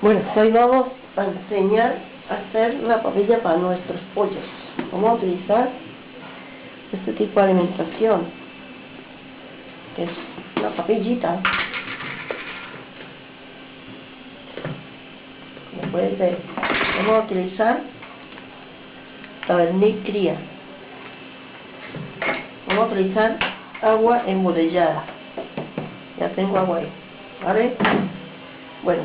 Bueno, hoy vamos a enseñar a hacer la papilla para nuestros pollos. Vamos a utilizar este tipo de alimentación, que es una papillita. Como puedes ver, vamos a utilizar Tabernic cría. Vamos a utilizar agua embotellada. Ya tengo agua ahí, ¿vale? Bueno,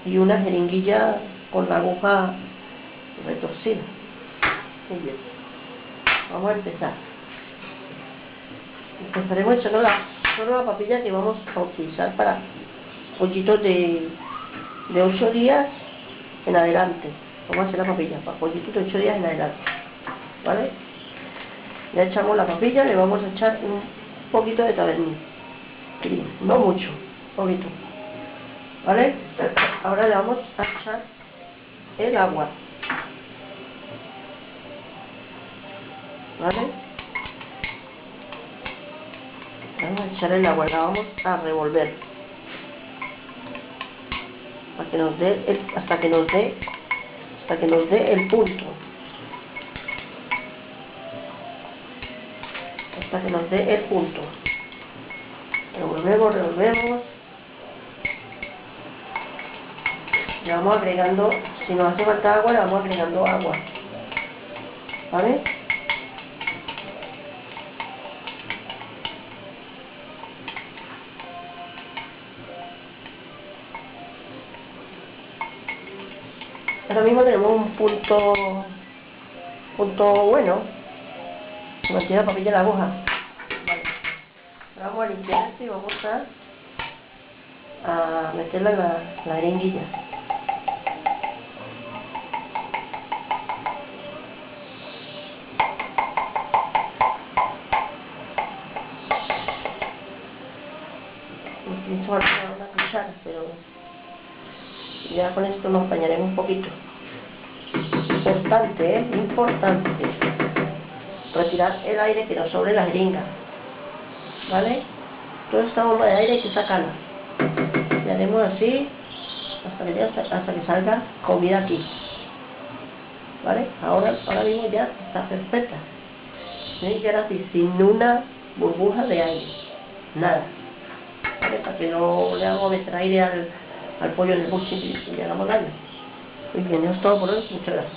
y una jeringuilla con la aguja retorcida. Muy bien. Vamos a empezar. Empezaremos echando solo la papilla que vamos a utilizar para pollitos de 8 días en adelante. Vamos a hacer la papilla para pollitos de 8 días en adelante, ¿vale? Ya echamos la papilla, le vamos a echar un poquito de Tabernic, no mucho, poquito, ¿vale? Ahora le vamos a echar el agua, ¿vale? Vamos a echar el agua, la vamos a revolver para que nos dé hasta que nos dé el punto, hasta que nos dé el punto. Revolvemos. Le vamos agregando, si nos hace falta agua, le vamos agregando agua, ¿vale? Ahora mismo tenemos un punto bueno, se mantiene la papilla en la aguja. Vale. Ahora vamos a limpiar esto y vamos a meterla en la jeringuilla. Utilizo una cuchara, pero ya con esto nos apañaremos un poquito. Importante, importante retirar el aire que nos sobre la jeringa, ¿vale? Toda esta bomba de aire hay que sacarla. Le haremos así hasta que salga comida aquí, ¿vale? Ahora mismo ya está perfecta. Tiene que quedar así, sin una burbuja de aire, nada, ¿vale? Para que no le hagamos meter aire al pollo en el buche y le hagamos daño. Muy bien, eso es todo por hoy. Muchas gracias.